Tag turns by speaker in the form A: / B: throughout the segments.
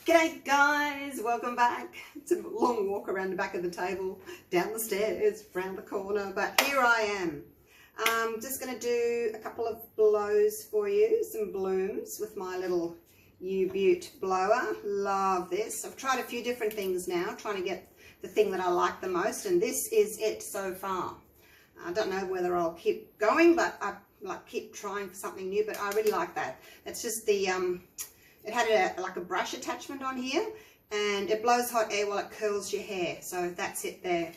A: G'day guys, welcome back. It's a long walk around the back of the table, down the stairs, round the corner, but here I am. I'm just going to do a couple of blows for you, some blooms with my little U-Butte blower. Love this. I've tried a few different things now, trying to get the thing that I like the most, and this is it so far. I don't know whether I'll keep going, but I keep trying for something new, but I really like that. It's just the it had like a brush attachment on here, and it blows hot air while it curls your hair. So that's it there.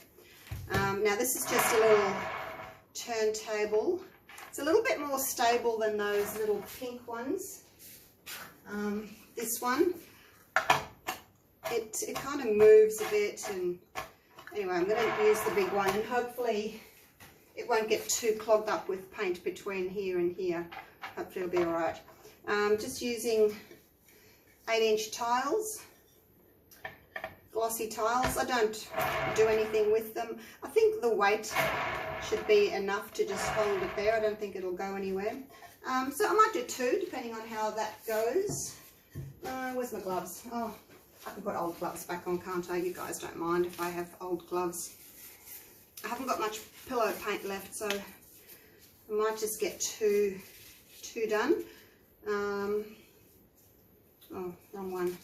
A: Now this is just a little turntable. It's a little bit more stable than those little pink ones. This one, it kind of moves a bit, and anyway, I'm going to use the big one, and hopefully it won't get too clogged up with paint between here and here. Hopefully it'll be all right. Just using 8-inch tiles, glossy tiles. I don't do anything with them. I think the weight should be enough to just hold it there. I don't think it'll go anywhere. So I might do 2, depending on how that goes. Where's my gloves? Oh, I can put old gloves back on, can't I? You guys don't mind if I have old gloves. I haven't got much pillow paint left, so I might just get two done. Oh, wrong one.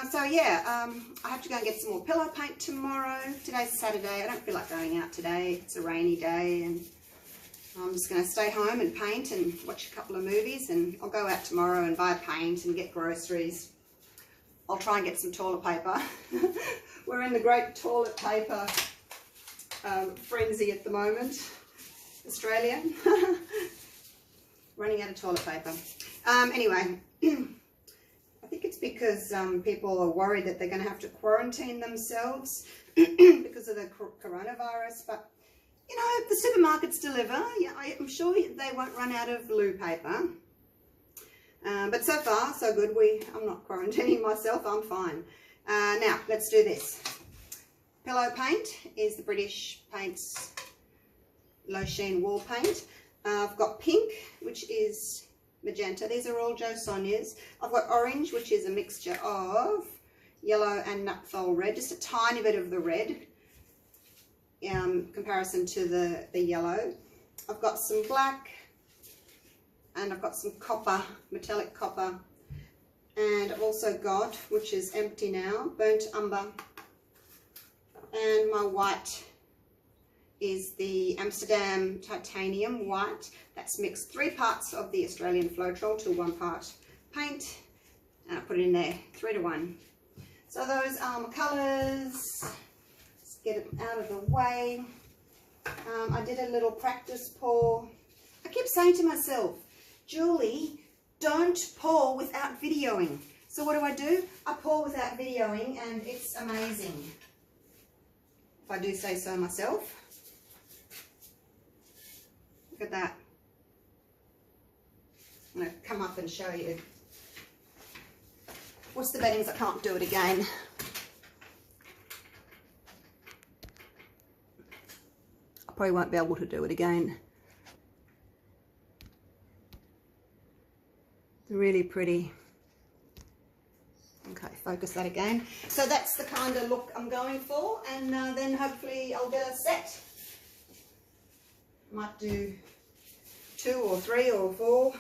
A: So yeah, I have to go and get some more pillow paint tomorrow. Today's Saturday. I don't feel like going out today. It's a rainy day, and I'm just going to stay home and paint and watch a couple of movies, and I'll go out tomorrow and buy paint and get groceries. I'll try and get some toilet paper. We're in the great toilet paper frenzy at the moment. Australia. Running out of toilet paper. Anyway, I think it's because people are worried that they're going to have to quarantine themselves because of the coronavirus. But, you know, the supermarkets deliver. Yeah, I'm sure they won't run out of loo paper. But so far, so good. I'm not quarantining myself. I'm fine. Now, let's do this. Pillow paint is the British Paints Low Sheen Wall Paint. I've got pink, which is magenta. These are all Jo Sonjas. I've got orange, which is a mixture of yellow and naphtol red, just a tiny bit of the red comparison to the yellow. I've got some black, and I've got some copper, metallic copper, and I've also got, which is empty now, burnt umber, and my white is the Amsterdam Titanium white. That's mixed 3 parts of the Australian Floetrol to 1 part paint, and I put it in there 3 to 1. So those are my colours. Let's get them out of the way. I did a little practice pour. I keep saying to myself, Julie, don't pour without videoing. So what do? I pour without videoing, and it's amazing, if I do say so myself. Look at that. I'm going to come up and show you. What's the bettings I can't do it again? I probably won't be able to do it again. Really pretty. Okay, focus that again. So that's the kind of look I'm going for, and then hopefully I'll get a set. Might do 2 or 3 or 4.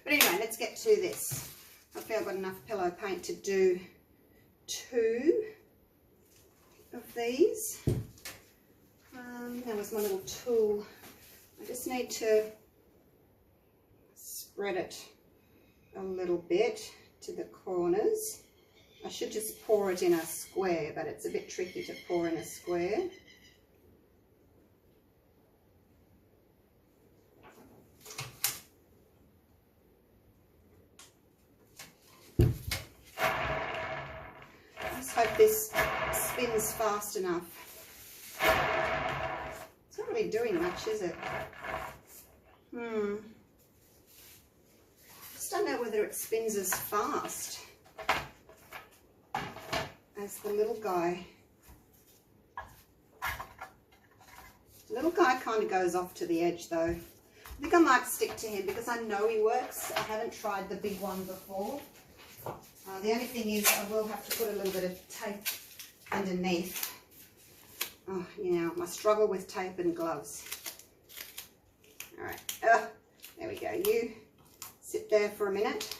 A: But anyway, let's get to this. Hopefully I've got enough pillow paint to do 2 of these. That was my little tool. I just need to spread it a little bit to the corners. I should just pour it in a square, but it's a bit tricky to pour in a square. Let's hope this spins fast enough. It's not really doing much, is it? I don't know whether it spins as fast as the little guy. The little guy kind of goes off to the edge though. I think I might stick to him because I know he works. I haven't tried the big one before. The only thing is I will have to put a little bit of tape underneath. Oh, you know, my struggle with tape and gloves. All right, there we go. You sit there for a minute.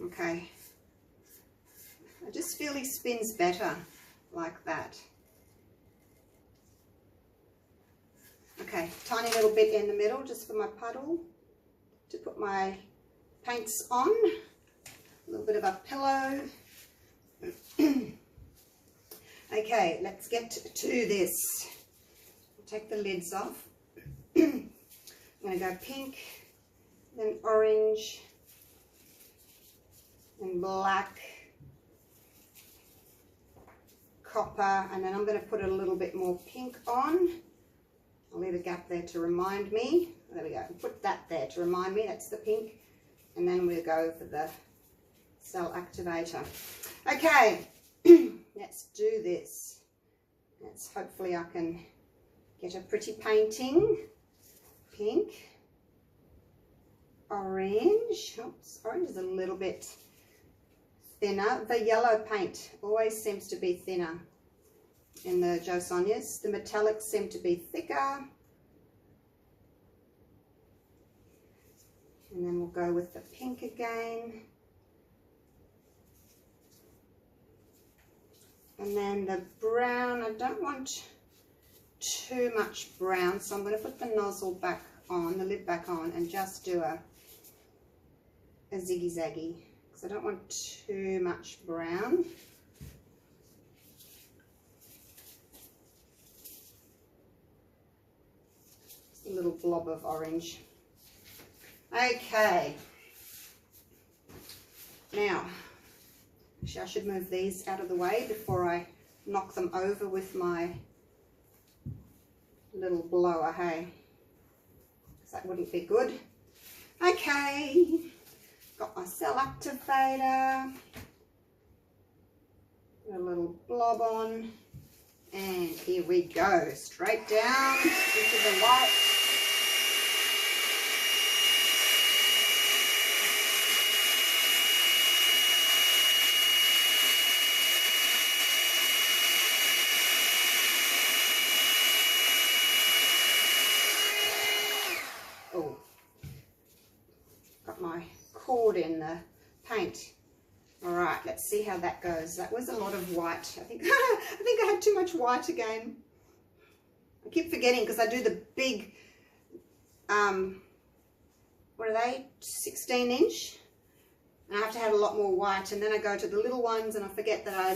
A: Okay. I just feel he spins better like that. Okay, tiny little bit in the middle just for my puddle to put my paints on. A little bit of a pillow. Okay, let's get to this. I'll take the lids off. I'm going to go pink, then orange, and black, copper, and then I'm going to put a little bit more pink on. I'll leave a gap there to remind me. There we go. Put that there to remind me. That's the pink. And then we'll go for the cell activator. Okay, let's do this. Hopefully I can get a pretty painting. Pink, orange. Oops, orange is a little bit thinner. The yellow paint always seems to be thinner in the Jo Sonjas. The metallics seem to be thicker. And then we'll go with the pink again. And then the brown, I don't want too much brown, so I'm going to put the nozzle back on, the lid back on, and just do a ziggy-zaggy, because I don't want too much brown. Just a little blob of orange. Okay. Now, actually I should move these out of the way before I knock them over with my little blower, hey? Because that wouldn't be good. Okay. Got my cell activator. Put a little blob on. And here we go. Straight down into the white. Oh, got my cord in the paint. All right, let's see how that goes. That was a lot of white. I think I had too much white again. I keep forgetting because I do the big, what are they? 16-inch, and I have to have a lot more white. And then I go to the little ones, and I forget that I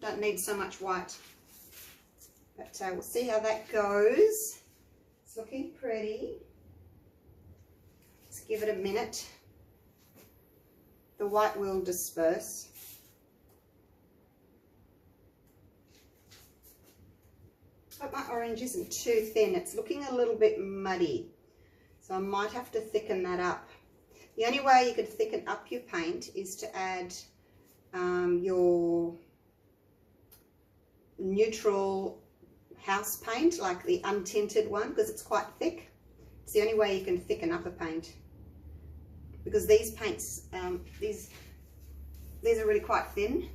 A: don't need so much white. But we'll see how that goes. It's looking pretty. Let's give it a minute. The white will disperse. But my orange isn't too thin. It's looking a little bit muddy. So I might have to thicken that up. The only way you could thicken up your paint is to add your neutral house paint, like the untinted one, because it's quite thick. It's the only way you can thicken up a paint. Because these paints, these are really quite thin,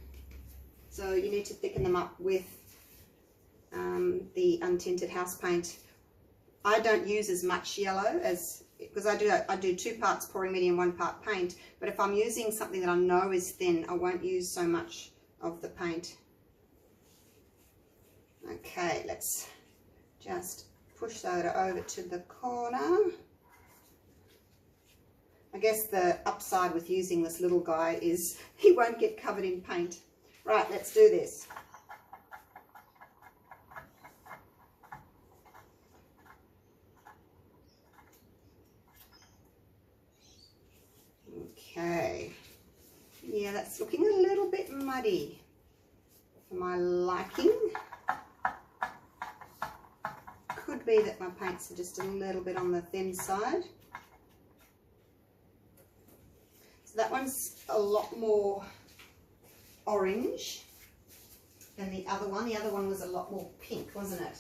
A: so you need to thicken them up with the untinted house paint. I don't use as much yellow as, because I do 2 parts pouring medium, 1 part paint. But if I'm using something that I know is thin, I won't use so much of the paint. Okay, let's just push that over to the corner. I guess the upside with using this little guy is he won't get covered in paint. Right, let's do this. Okay. Yeah, that's looking a little bit muddy for my liking. Could be that my paints are just a little bit on the thin side. So that one's a lot more orange than the other one. The other one was a lot more pink, wasn't it?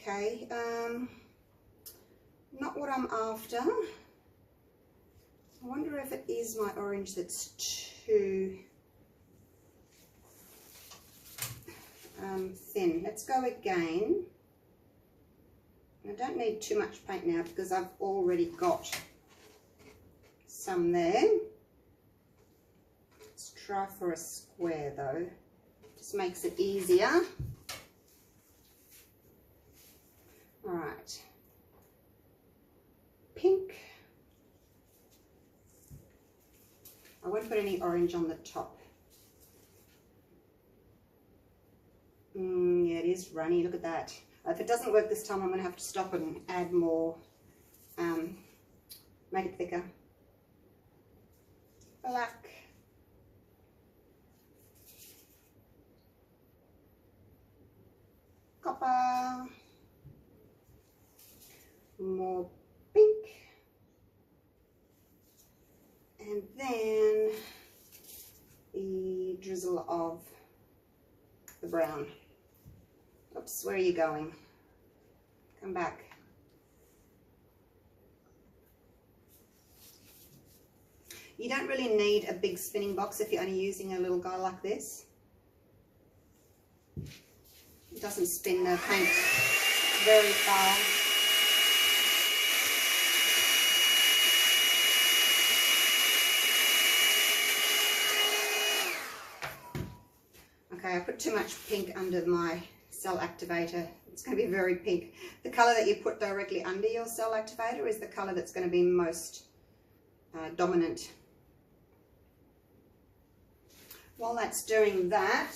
A: Okay, not what I'm after. I wonder if it is my orange that's too thin. Let's go again. I don't need too much paint now because I've already got some there. Let's try for a square though. Just makes it easier. All right. Pink. I won't put any orange on the top. Yeah, it is runny. Look at that. If it doesn't work this time, I'm going to have to stop and add more. Make it thicker. Black. Copper. More pink. And then the drizzle of the brown. Oops, where are you going? Come back. You don't really need a big spinning box if you're only using a little guy like this. It doesn't spin the paint very far. Okay, I put too much pink under my cell activator. It's going to be very pink. The colour that you put directly under your cell activator is the colour that's going to be most dominant. While that's doing that,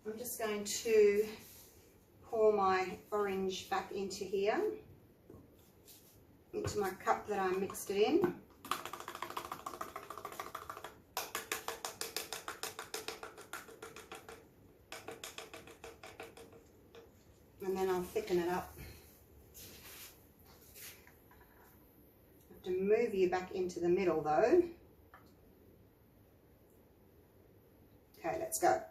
A: I'm just going to pour my orange back into here, into my cup that I mixed it in. And then I'll thicken it up. I have to move you back into the middle though. Okay, let's go.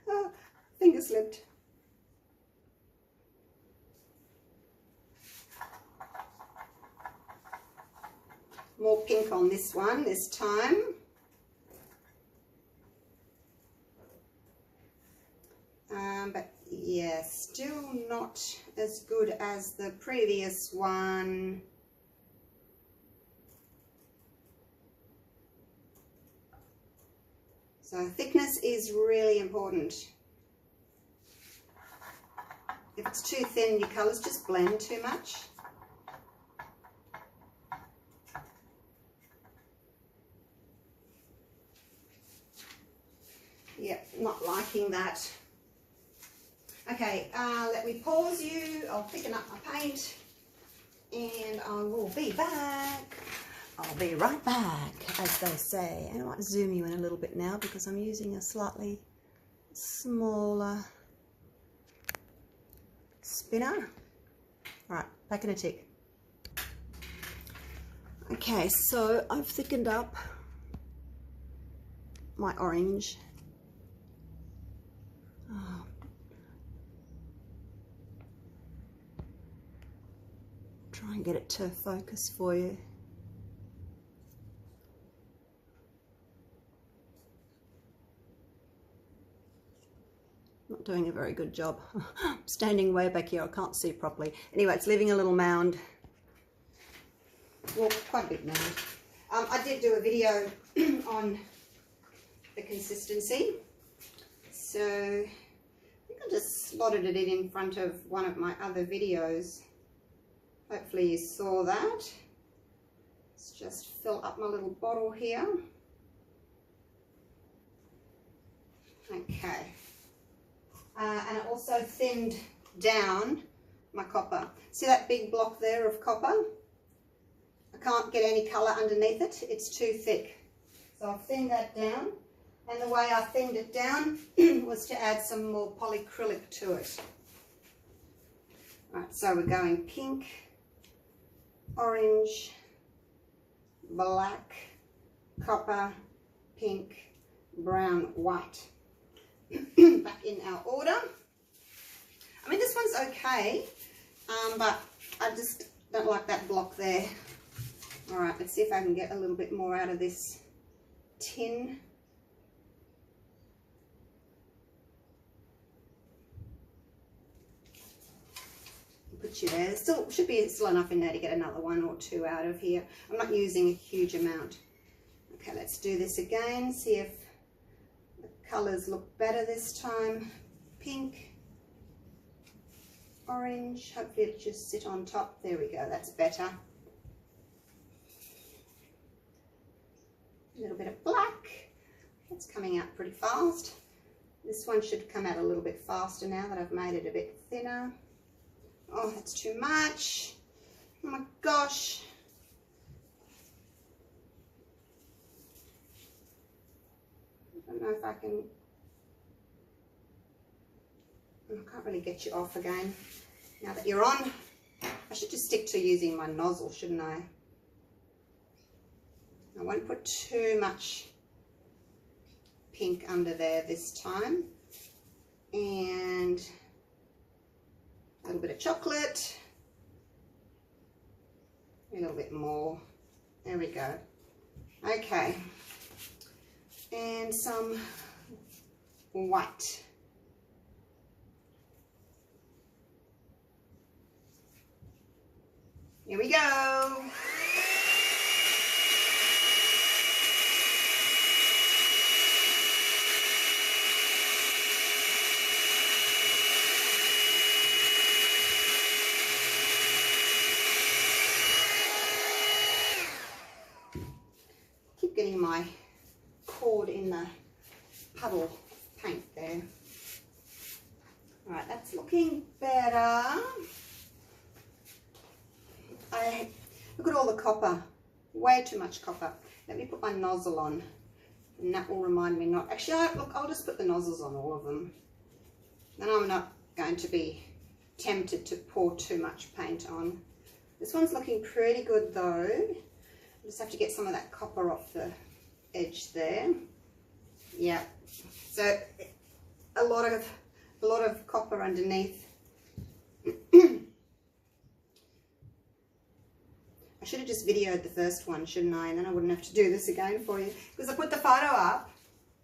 A: Oh, finger slipped. More pink on this one this time. But yeah, still not as good as the previous one. So thickness is really important. If it's too thin, your colours just blend too much. Yep, not liking that. Okay, let me pause you. I'll thicken up my paint and I will be back. I'll be right back, as they say. And I might zoom you in a little bit now because I'm using a slightly smaller spinner. All right, back in a tick. Okay, so I've thickened up my orange. Oh. Try and get it to focus for you. Not doing a very good job. I'm standing way back here, I can't see properly. Anyway, it's leaving a little mound. Well, quite a big mound. I did do a video on the consistency. So I think I just slotted it in front of one of my other videos. Hopefully you saw that. Let's just fill up my little bottle here. Okay. And I also thinned down my copper. See that big block there of copper? I can't get any colour underneath it. It's too thick. So I've thinned that down. And the way I thinned it down was to add some more polycrylic to it. Right, so we're going pink, orange, black, copper, pink, brown, white. Back in our order. I mean, this one's okay, but I just don't like that block there. All right, let's see if I can get a little bit more out of this tin. Put you there. Still should be still enough in there to get another 1 or 2 out of here. I'm not using a huge amount. Okay, let's do this again. See if the colours look better this time. Pink, orange. Hopefully it'll just sit on top. There we go. That's better. A little bit of black. That's coming out pretty fast. This one should come out a little bit faster now that I've made it a bit thinner. Oh, that's too much. Oh my gosh. I don't know if I can. I can't really get you off again. Now that you're on, I should just stick to using my nozzle, shouldn't I? I won't put too much pink under there this time. And a little bit of chocolate, a little bit more. There we go. Okay, and some white. Here we go. Getting my cord in the puddle of paint there. All right, that's looking better. Look at all the copper, way too much copper. Let me put my nozzle on, and that will remind me not. Actually, look, I'll just put the nozzles on all of them. Then I'm not going to be tempted to pour too much paint on. This one's looking pretty good though. Just have to get some of that copper off the edge there. Yeah, so a lot of copper underneath. I should have just videoed the first one, shouldn't I? And then I wouldn't have to do this again for you, because I put the photo up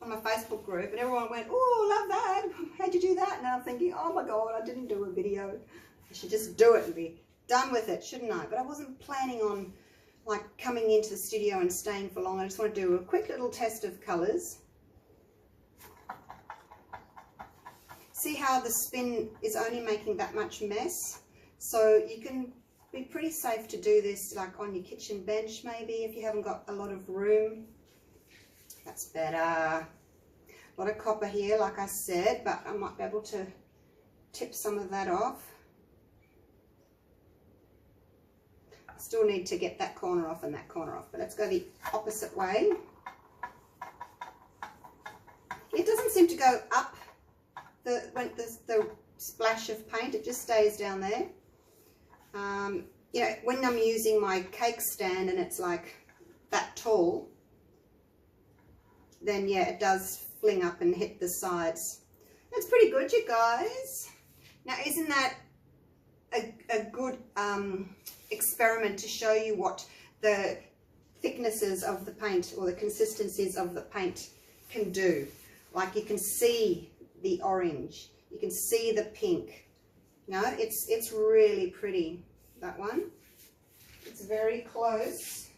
A: on my Facebook group and everyone went, "Oh, love that. How'd you do that?" And I'm thinking, oh my God, I didn't do a video. I should just do it and be done with it, shouldn't I? But I wasn't planning on like coming into the studio and staying for long. I just want to do a quick little test of colours. See how the spin is only making that much mess? So you can be pretty safe to do this like on your kitchen bench maybe if you haven't got a lot of room. That's better. A lot of copper here, like I said, but I might be able to tip some of that off. Still need to get that corner off and that corner off, but let's go the opposite way. It doesn't seem to go up the splash of paint, it just stays down there. You know, when I'm using my cake stand and it's like that tall, then yeah, it does fling up and hit the sides. That's pretty good, you guys. Now, isn't that a good experiment to show you what the thicknesses of the paint or the consistencies of the paint can do? Like you can see the orange, you can see the pink. No, it's really pretty, that one. It's very close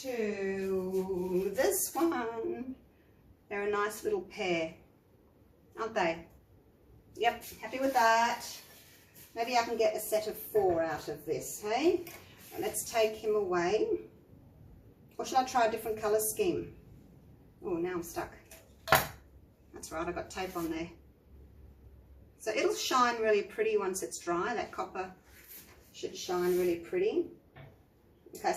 A: to this one. They're a nice little pair, aren't they? Yep, happy with that. Maybe I can get a set of 4 out of this, hey? And let's take him away. Or should I try a different colour scheme? Oh, now I'm stuck. That's right, I got tape on there. So it'll shine really pretty once it's dry. That copper should shine really pretty. Okay, so